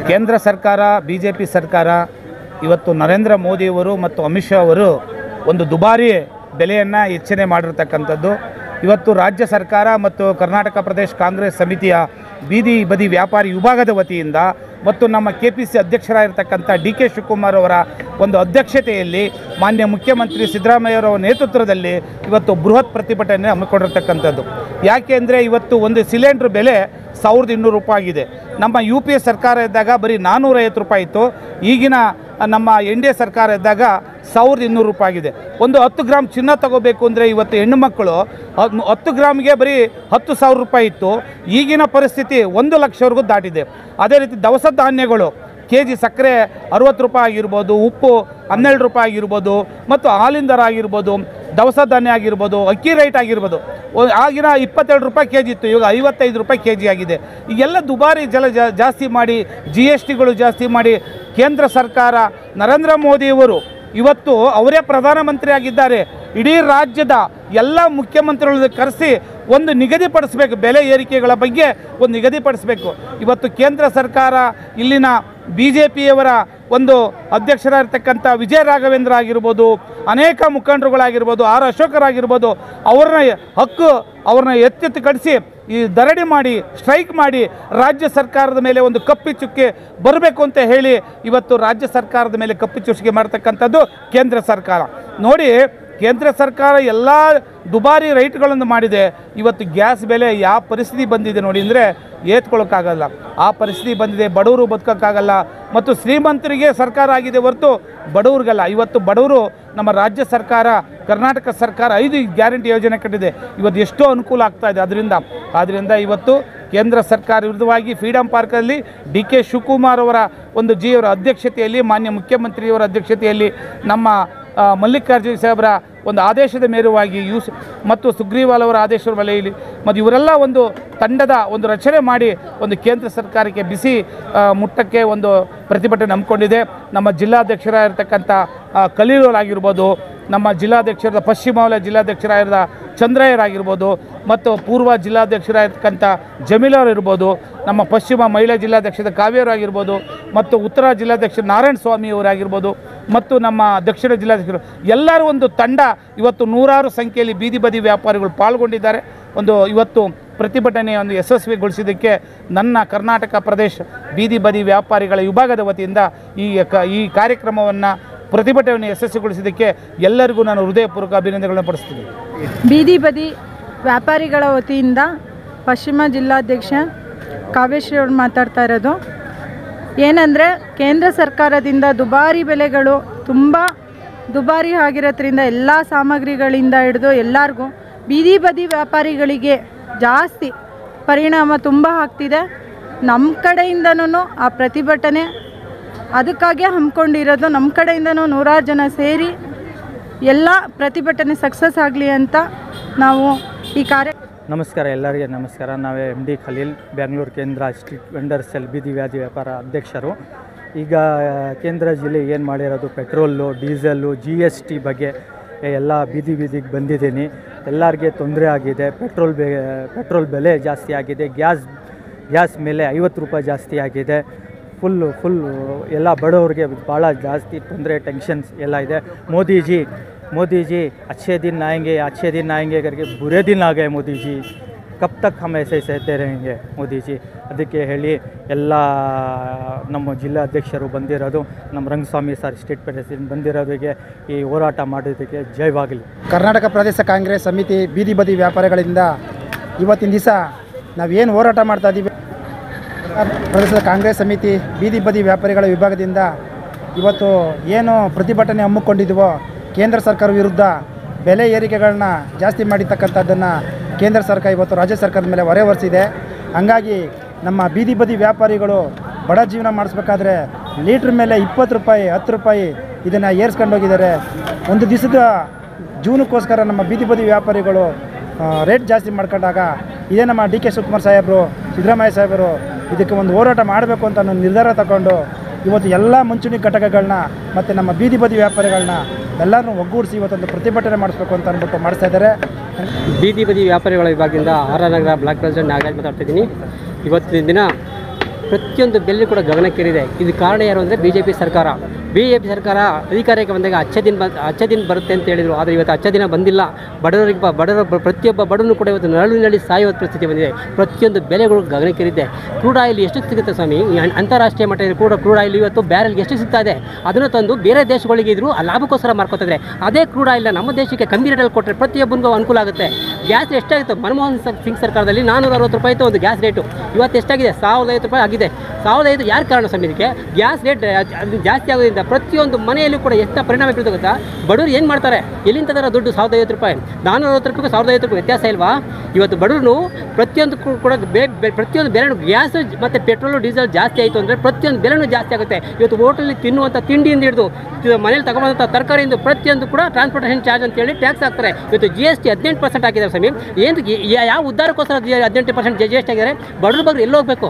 ಕೇಂದ್ರ ಸರ್ಕಾರ BJP ಸರ್ಕಾರ ಇವತ್ತು ನರೇಂದ್ರ ಮೋದಿಯವರು ಮತ್ತು ಅಮಿತ್ ಶಾ ಅವರು ಒಂದು ದುಬಾರಿ ಬೆಲೆಯನ್ನು ಹೆಚ್ಚನೆ ಮಾಡಿರ್ತಕ್ಕಂಥದ್ದು. ಇವತ್ತು ರಾಜ್ಯ ಸರ್ಕಾರ ಮತ್ತು ಕರ್ನಾಟಕ ಪ್ರದೇಶ ಕಾಂಗ್ರೆಸ್ ಸಮಿತಿಯ ಬೀದಿ ಬದಿ ವ್ಯಾಪಾರಿ ವಿಭಾಗದ ವತಿಯಿಂದ ಮತ್ತು ನಮ್ಮ KPC ಅಧ್ಯಕ್ಷರಾಗಿರ್ತಕ್ಕಂಥ DK ಶಿವಕುಮಾರ್ ಅವರ ಒಂದು ಅಧ್ಯಕ್ಷತೆಯಲ್ಲಿ ಮಾನ್ಯ ಮುಖ್ಯಮಂತ್ರಿ ಸಿದ್ದರಾಮಯ್ಯವರ ನೇತೃತ್ವದಲ್ಲಿ ಇವತ್ತು ಬೃಹತ್ ಪ್ರತಿಭಟನೆ ಹಮ್ಮಿಕೊಂಡಿರ್ತಕ್ಕಂಥದ್ದು. ಯಾಕೆ ಅಂದರೆ ಇವತ್ತು ಒಂದು ಸಿಲಿಂಡ್ರ್ ಬೆಲೆ 1200 ರೂಪಾಯಿ ಆಗಿದೆ. ನಮ್ಮ UPA ಸರ್ಕಾರ ಇದ್ದಾಗ ಬರೀ 450 ರೂಪಾಯಿ ಇತ್ತು. ಈಗಿನ ನಮ್ಮ NDA ಸರ್ಕಾರ ಇದ್ದಾಗ 1200 ರೂಪಾಯಿ ಆಗಿದೆ. ಒಂದು 10 ಗ್ರಾಮ್ ಚಿನ್ನ ತಗೋಬೇಕು ಅಂದರೆ ಇವತ್ತು ಹೆಣ್ಣು ಮಕ್ಕಳು 10 ಗ್ರಾಮ್ಗೆ ಬರೀ 10,000 ರೂಪಾಯಿ ಇತ್ತು. ಈಗಿನ ಪರಿಸ್ಥಿತಿ 1 ಲಕ್ಷವರೆಗೂ ದಾಟಿದೆ. ಅದೇ ರೀತಿ ದವಸ ಧಾನ್ಯಗಳು kg ಸಕ್ಕರೆ 60 ರೂಪಾಯಿ ಆಗಿರ್ಬೋದು, ಉಪ್ಪು 12 ರೂಪಾಯಿ ಆಗಿರ್ಬೋದು, ಮತ್ತು ಹಾಲಿನ ದರ ಆಗಿರ್ಬೋದು, ದವಸ ಧಾನ್ಯ ಆಗಿರ್ಬೋದು, ಅಕ್ಕಿ ರೇಟ್ ಆಗಿರ್ಬೋದು. ಆಗಿನ 22 ರೂಪಾಯಿ kg ಇತ್ತು, ಇವಾಗ 55 ರೂಪಾಯಿ kg ಆಗಿದೆ. ಈಗೆಲ್ಲ ದುಬಾರಿ ಜಾಸ್ತಿ ಮಾಡಿ GSTಗಳು ಜಾಸ್ತಿ ಮಾಡಿ ಕೇಂದ್ರ ಸರ್ಕಾರ ನರೇಂದ್ರ ಮೋದಿಯವರು ಇವತ್ತು ಅವರೇ ಪ್ರಧಾನಮಂತ್ರಿ ಆಗಿದ್ದಾರೆ. ಇಡೀ ರಾಜ್ಯದ ಎಲ್ಲ ಮುಖ್ಯಮಂತ್ರಿಗಳನ್ನು ಕರೆಸಿ ಒಂದು ನಿಗದಿಪಡಿಸಬೇಕು, ಬೆಲೆ ಏರಿಕೆಗಳ ಬಗ್ಗೆ ಒಂದು ನಿಗದಿಪಡಿಸಬೇಕು. ಇವತ್ತು ಕೇಂದ್ರ ಸರ್ಕಾರ ಇಲ್ಲಿನ BJPಯವರ ಒಂದು ಅಧ್ಯಕ್ಷರಾಗಿರ್ತಕ್ಕಂಥ ವಿಜಯ ರಾಘವೇಂದ್ರ ಆಗಿರ್ಬೋದು, ಅನೇಕ ಮುಖಂಡರುಗಳಾಗಿರ್ಬೋದು, ಆರ್ ಅಶೋಕರಾಗಿರ್ಬೋದು, ಅವ್ರನ್ನ ಎತ್ತೆತ್ತಿ ಕಳಿಸಿ ಈ ಧರಣಿ ಮಾಡಿ ಸ್ಟ್ರೈಕ್ ಮಾಡಿ ರಾಜ್ಯ ಸರ್ಕಾರದ ಮೇಲೆ ಒಂದು ಕಪ್ಪಿ ಚುಕ್ಕೆ ಬರಬೇಕು ಅಂತ ಹೇಳಿ ಇವತ್ತು ರಾಜ್ಯ ಸರ್ಕಾರದ ಮೇಲೆ ಕಪ್ಪಿ ಚುಕ್ಕೆ ಮಾಡ್ತಕ್ಕಂಥದ್ದು ಕೇಂದ್ರ ಸರ್ಕಾರ. ನೋಡಿ, ಕೇಂದ್ರ ಸರ್ಕಾರ ಎಲ್ಲ ದುಬಾರಿ ರೈಟ್ಗಳನ್ನು ಮಾಡಿದೆ. ಇವತ್ತು ಗ್ಯಾಸ್ ಬೆಲೆ ಯಾವ ಪರಿಸ್ಥಿತಿ ಬಂದಿದೆ ನೋಡಿ ಅಂದರೆ ಏತ್ಕೊಳ್ಳೋಕ್ಕಾಗಲ್ಲ, ಆ ಪರಿಸ್ಥಿತಿ ಬಂದಿದೆ. ಬಡವರು ಬದುಕೋಕ್ಕಾಗಲ್ಲ, ಮತ್ತು ಶ್ರೀಮಂತರಿಗೆ ಸರ್ಕಾರ ಆಗಿದೆ ಹೊರತು ಬಡವ್ರಿಗಲ್ಲ. ಇವತ್ತು ಬಡವರು ನಮ್ಮ ರಾಜ್ಯ ಸರ್ಕಾರ ಕರ್ನಾಟಕ ಸರ್ಕಾರ 5 ಗ್ಯಾರಂಟಿ ಯೋಜನೆ ಕಟ್ಟಿದೆ. ಇವತ್ತು ಎಷ್ಟೋ ಅನುಕೂಲ ಆಗ್ತಾ ಇದೆ. ಆದ್ದರಿಂದ ಇವತ್ತು ಕೇಂದ್ರ ಸರ್ಕಾರ ವಿರುದ್ಧವಾಗಿ ಫ್ರೀಡಮ್ ಪಾರ್ಕಲ್ಲಿ DK ಶಿವಕುಮಾರ್ ಅವರ ಒಂದು ಅವರ ಅಧ್ಯಕ್ಷತೆಯಲ್ಲಿ, ಮಾನ್ಯ ಮುಖ್ಯಮಂತ್ರಿಯವರ ಅಧ್ಯಕ್ಷತೆಯಲ್ಲಿ, ನಮ್ಮ ಮಲ್ಲಿಕಾರ್ಜುನ ಸಾಹೇಬರ ಒಂದು ಆದೇಶದ ಮೇರೆವಾಗಿ ಮತ್ತು ಸುಗ್ರೀವಾಲ್ ಅವರ ಆದೇಶದ ವಲಯಲ್ಲಿ ಮತ್ತು ಇವರೆಲ್ಲ ಒಂದು ತಂಡದ ಒಂದು ರಚನೆ ಮಾಡಿ ಒಂದು ಕೇಂದ್ರ ಸರ್ಕಾರಕ್ಕೆ ಬಿಸಿ ಮುಟ್ಟಕ್ಕೆ ಒಂದು ಪ್ರತಿಭಟನೆ ಹಮ್ಮಿಕೊಂಡಿದೆ. ನಮ್ಮ ಜಿಲ್ಲಾಧ್ಯಕ್ಷರಾಗಿರ್ತಕ್ಕಂಥ ಖಲೀಲ್ ಆಗಿರ್ಬೋದು, ನಮ್ಮ ಜಿಲ್ಲಾಧ್ಯಕ್ಷರಾದ ಪಶ್ಚಿಮ ವಲಯ ಜಿಲ್ಲಾಧ್ಯಕ್ಷರಾಗಿದ್ದ ಚಂದ್ರಯ್ಯರಾಗಿರ್ಬೋದು, ಮತ್ತು ಪೂರ್ವ ಜಿಲ್ಲಾಧ್ಯಕ್ಷರಾಗಿರ್ತಕ್ಕಂಥ ಜಮೀಲವ್ರು ಇರ್ಬೋದು, ನಮ್ಮ ಪಶ್ಚಿಮ ಮಹಿಳಾ ಜಿಲ್ಲಾಧ್ಯಕ್ಷರ ಕಾವ್ಯರಾಗಿರ್ಬೋದು, ಮತ್ತು ಉತ್ತರ ಜಿಲ್ಲಾಧ್ಯಕ್ಷ ನಾರಾಯಣ ಸ್ವಾಮಿ ಅವರಾಗಿರ್ಬೋದು, ಮತ್ತು ನಮ್ಮ ದಕ್ಷಿಣ ಜಿಲ್ಲಾಧ್ಯಕ್ಷರು ಎಲ್ಲರೂ ಒಂದು ತಂಡ ಇವತ್ತು ನೂರಾರು ಸಂಖ್ಯೆಯಲ್ಲಿ ಬೀದಿ ಬದಿ ವ್ಯಾಪಾರಿಗಳು ಪಾಲ್ಗೊಂಡಿದ್ದಾರೆ. ಇವತ್ತು ಪ್ರತಿಭಟನೆಯನ್ನು ಯಶಸ್ವಿಗೊಳಿಸಿದ್ದಕ್ಕೆ ನನ್ನ ಕರ್ನಾಟಕ ಪ್ರದೇಶ ಬೀದಿ ಬದಿ ವ್ಯಾಪಾರಿಗಳ ವಿಭಾಗದ ವತಿಯಿಂದ ಈ ಕಾರ್ಯಕ್ರಮವನ್ನು ಪ್ರತಿಭಟನೆಯನ್ನು ಯಶಸ್ವಿಗೊಳಿಸಿದ್ದಕ್ಕೆ ಎಲ್ಲರಿಗೂ ನಾನು ಹೃದಯಪೂರ್ವಕ ಅಭಿನಂದನೆಗಳನ್ನು ಪಡಿಸ್ತೀನಿ. ಬೀದಿ ಬದಿ ವ್ಯಾಪಾರಿಗಳ ವತಿಯಿಂದ ಪಶ್ಚಿಮ ಜಿಲ್ಲಾಧ್ಯಕ್ಷ ಕಾವ್ಯಶ್ರೀ ಅವರು ಮಾತಾಡ್ತಾ ಇರೋದು. ಏನಂದರೆ, ಕೇಂದ್ರ ಸರ್ಕಾರದಿಂದ ದುಬಾರಿ ಬೆಲೆಗಳು ತುಂಬ ದುಬಾರಿ ಆಗಿರೋದ್ರಿಂದ ಎಲ್ಲ ಸಾಮಗ್ರಿಗಳಿಂದ ಹಿಡಿದು ಎಲ್ಲರಿಗೂ ಬೀದಿ ಬದಿ ವ್ಯಾಪಾರಿಗಳಿಗೆ ಜಾಸ್ತಿ ಪರಿಣಾಮ ತುಂಬ ಆಗ್ತಿದೆ. ನಮ್ಮ ಕಡೆಯಿಂದನೂ ಆ ಪ್ರತಿಭಟನೆ ಅದಕ್ಕಾಗಿ ಹಮ್ಮಿಕೊಂಡಿರೋದು. ನಮ್ಮ ಕಡೆಯಿಂದನೂ ನೂರಾರು ಜನ ಸೇರಿ ಎಲ್ಲ ಪ್ರತಿಭಟನೆ ಸಕ್ಸಸ್ ಆಗಲಿ ಅಂತ ನಾವು ಈ ನಮಸ್ಕಾರ, ಎಲ್ಲರಿಗೆ ನಮಸ್ಕಾರ. ನಾವೇ MD ಖಲೀಲ್, ಬೆಂಗಳೂರು ಕೇಂದ್ರ ಸ್ಟ್ರೀಟ್ ವೆಂಡರ್ ಸೆಲ್ ಬೀದಿ ವ್ಯಾಧಿ ವ್ಯಾಪಾರ ಅಧ್ಯಕ್ಷರು. ಈಗ ಕೇಂದ್ರ ಜಿಲ್ಲೆ ಏನು ಮಾಡಿರೋದು, ಪೆಟ್ರೋಲು, ಡೀಸೆಲ್ಲು, GST ಬಗ್ಗೆ ಎಲ್ಲ ಬೀದಿಗೆ ಬಂದಿದ್ದೀನಿ. ಎಲ್ಲರಿಗೆ ತೊಂದರೆ ಆಗಿದೆ. ಪೆಟ್ರೋಲ್ ಬೆಲೆ ಜಾಸ್ತಿ ಆಗಿದೆ. ಗ್ಯಾಸ್ ಮೇಲೆ 50 ರೂಪಾಯಿ ಜಾಸ್ತಿ ಆಗಿದೆ. ಫುಲ್ಲು ಎಲ್ಲ ಬಡವರಿಗೆ ಭಾಳ ಜಾಸ್ತಿ ತೊಂದರೆ, ಟೆನ್ಷನ್ಸ್ ಎಲ್ಲ ಇದೆ. मोदी जी अच्छे दिन आएंगे करके बुरे दिन आ गए. मोदी जी कब तक हम ऐसे सहते रहेंगे मोदी जी? ಅದಕ್ಕೆ ಹೇಳಿ ಎಲ್ಲ ನಮ್ಮ ಜಿಲ್ಲಾಧ್ಯಕ್ಷರು ಬಂದಿರೋದು, ನಮ್ಮ ರಂಗಸ್ವಾಮಿ ಸರ್ ಸ್ಟೇಟ್ ಪ್ರೆಸಿಡೆಂಟ್ ಬಂದಿರೋದಕ್ಕೆ ಈ ಹೋರಾಟ ಮಾಡೋದಕ್ಕೆ ಜಯವಾಗಲಿ. ಕರ್ನಾಟಕ ಪ್ರದೇಶ ಕಾಂಗ್ರೆಸ್ ಸಮಿತಿ ಬೀದಿ ಬದಿ ವ್ಯಾಪಾರಿಗಳಿಂದ ಇವತ್ತಿನ ದಿವಸ ನಾವೇನು ಹೋರಾಟ ಮಾಡ್ತಾ ಇದ್ದೀವಿ, ಪ್ರದೇಶದ ಕಾಂಗ್ರೆಸ್ ಸಮಿತಿ ಬೀದಿ ಬದಿ ವ್ಯಾಪಾರಿಗಳ ವಿಭಾಗದಿಂದ ಇವತ್ತು ಏನು ಪ್ರತಿಭಟನೆ ಹಮ್ಮಿಕೊಂಡಿದ್ದೀವೋ, ಕೇಂದ್ರ ಸರ್ಕಾರ ವಿರುದ್ಧ ಬೆಲೆ ಏರಿಕೆಗಳನ್ನ ಜಾಸ್ತಿ ಮಾಡಿರ್ತಕ್ಕಂಥದ್ದನ್ನು ಕೇಂದ್ರ ಸರ್ಕಾರ ಇವತ್ತು ರಾಜ್ಯ ಸರ್ಕಾರದ ಮೇಲೆ ಹೊರೆ ಹೊರಿಸಿದೆ. ಹಂಗಾಗಿ ನಮ್ಮ ಬೀದಿ ಬದಿ ವ್ಯಾಪಾರಿಗಳು ಬಡ ಜೀವನ ಮಾಡಿಸ್ಬೇಕಾದ್ರೆ ಲೀಟ್ರ್ ಮೇಲೆ 20 ರೂಪಾಯಿ 10 ರೂಪಾಯಿ ಇದನ್ನು ಏರಿಸ್ಕೊಂಡೋಗಿದ್ದಾರೆ. ಒಂದು ದಿವಸದ ಜೀವನಕ್ಕೋಸ್ಕರ ನಮ್ಮ ಬೀದಿ ಬದಿ ವ್ಯಾಪಾರಿಗಳು ರೇಟ್ ಜಾಸ್ತಿ ಮಾಡ್ಕೊಂಡಾಗ ಇದೇ ನಮ್ಮ DK ಶಿವಕುಮಾರ್ ಸಾಹೇಬರು, ಸಿದ್ದರಾಮಯ್ಯ ಸಾಹೇಬರು ಇದಕ್ಕೆ ಒಂದು ಹೋರಾಟ ಮಾಡಬೇಕು ಅಂತ ನಿರ್ಧಾರ ತಗೊಂಡು ಇವತ್ತು ಎಲ್ಲ ಮುಂಚೂಣಿ ಘಟಕಗಳನ್ನ ಮತ್ತು ನಮ್ಮ ಬೀದಿ ಬದಿ ವ್ಯಾಪಾರಿಗಳನ್ನ ಎಲ್ಲರನ್ನೂ ಒಗ್ಗೂಡಿಸಿ ಇವತ್ತೊಂದು ಪ್ರತಿಭಟನೆ ಮಾಡಿಸ್ಬೇಕು ಅಂತ ಅಂದ್ಬಿಟ್ಟು ಮಾಡಿಸ್ತಾ ಇದ್ದಾರೆ. ಬೀದಿ ಬದಿ ವ್ಯಾಪಾರಿಗಳ ವಿಭಾಗದಿಂದ ಆರ್ ನಗರ ಬ್ಲಾಕ್ ಪ್ರೆಸಿಡೆಂಟ್ ನಾಗರಾಜ್ ಮಾತಾಡ್ತಿದ್ದೀನಿ. ಇವತ್ತಿನ ದಿನ ಪ್ರತಿಯೊಂದು ಬೆಲೆ ಕೂಡ ಗಗನಕ್ಕೇರಿದೆ. ಇದು ಕಾರಣ ಯಾರು ಅಂದರೆ BJP ಸರ್ಕಾರ. BJP ಸರ್ಕಾರ ಅಧಿಕಾರಕ್ಕೆ ಬಂದಾಗ ಅಚ್ಚ ದಿನ ಬರುತ್ತೆ ಅಂತ ಹೇಳಿದರು. ಆದರೆ ಇವತ್ತು ಅಚ್ಚ ದಿನ ಬಂದಿಲ್ಲ. ಬಡವರ ಪ್ರತಿಯೊಬ್ಬ ಬಡವನು ಕೂಡ ಇವತ್ತು ನರಳಿನಲ್ಲಿ ಸಾಯುವ ಪರಿಸ್ಥಿತಿ ಬಂದಿದೆ. ಪ್ರತಿಯೊಂದು ಬೆಲೆಗಳು ಗಗನಕ್ಕೇರಿದೆ. ಕ್ರೂಡ್ ಆಯಿಲ್ ಎಷ್ಟು ಸಿಗುತ್ತೆ ಸ್ವಾಮಿ? ಅಂತಾರಾಷ್ಟ್ರೀಯ ಮಟ್ಟದಲ್ಲಿ ಕ್ರೂಡ್ ಆಯಿಲ್ ಇವತ್ತು ಬ್ಯಾರೆಲ್ಗೆ ಎಷ್ಟು ಸಿಗ್ತಾ ಇದೆ? ಅದನ್ನು ತಂದು ಬೇರೆ ದೇಶಗಳಿಗೆ ಇದ್ರು ಆ ಲಾಭಕ್ಕೋಸ್ಕರ ಮಾರ್ಕೋತಿದ್ರೆ, ಅದೇ ಕ್ರೂಡ್ ಆಯಿಲ್ನ ನಮ್ಮ ದೇಶಕ್ಕೆ ಕಮ್ಮಿ ರೇಟಲ್ಲಿ ಕೊಟ್ಟರೆ ಪ್ರತಿಯೊಬ್ಬನಿಗೂ ಅನುಕೂಲ ಆಗುತ್ತೆ. ಗ್ಯಾಸ್ ಎಷ್ಟಾಗಿತ್ತು? ಮನಮೋಹನ್ ಸಿಂಗ್ ಸರ್ಕಾರದಲ್ಲಿ 460 ರೂಪಾಯಿ ಇತ್ತು ಒಂದು ಗ್ಯಾಸ್ ರೇಟು. ಇವತ್ತು ಎಷ್ಟಾಗಿದೆ? 1050 ರೂಪಾಯಿ ಆಗಿದೆ. 1005 ಯಾರು ಕಾರಣ ಸಮಿತಿಗೆ? ಗ್ಯಾಸ್ ರೇಟ್ ಜಾಸ್ತಿ ಆಗೋದ್ರಿಂದ ಪ್ರತಿಯೊಂದು ಮನೆಯಲ್ಲೂ ಕೂಡ ಎಷ್ಟು ಪರಿಣಾಮ ಬೀಳ್ತಾ ಗೊತ್ತಾ? ಬಡವರು ಏನು ಮಾಡ್ತಾರೆ? ಎಲ್ಲಿಂದ ತರ ದುಡ್ಡು? 1050 ರೂಪಾಯಿ, 460 ರೂಪಾಯಿಗೂ 1050 ರೂಪಾಯಿ ವ್ಯತ್ಯಾಸ ಇಲ್ವಾ? ಇವತ್ತು ಬಡವರು ಪ್ರತಿಯೊಂದು ಕೂಡ ಪ್ರತಿಯೊಂದು ಬೆಲೆನೂ ಗ್ಯಾಸ್ ಮತ್ತು ಪೆಟ್ರೋಲು ಡೀಸೆಲ್ ಜಾಸ್ತಿ ಆಯಿತು ಅಂದರೆ ಪ್ರತಿಯೊಂದು ಬೆಲೆನೂ ಜಾಸ್ತಿ ಆಗುತ್ತೆ. ಇವತ್ತು ಹೋಟೆಲಲ್ಲಿ ತಿನ್ನುವಂಥ ತಿಂಡಿಯಿಂದ ಹಿಡಿದು ಮನೇಲಿ ತಗೊಂಡಂಥ ತರಕಾರಿಯಿಂದ ಪ್ರತಿಯೊಂದು ಕೂಡ ಟ್ರಾನ್ಸ್ಪೋರ್ಟೇಷನ್ ಚಾರ್ಜ್ ಅಂತೇಳಿ ಟ್ಯಾಕ್ಸ್ ಹಾಕ್ತಾರೆ. ಇವತ್ತು GST 18% ಹಾಕಿದ್ದಾರೆ ಸ್ವಾಮಿ. ಏನು ಯಾವ ಉದ್ದಾರಕ್ಕೋಸ್ಕರ 18% GST ಆಗಿದ್ದಾರೆ? ಬಡವ್ರ ಬಗ್ಗೆ ಎಲ್ಲಿ ಹೋಗಬೇಕು?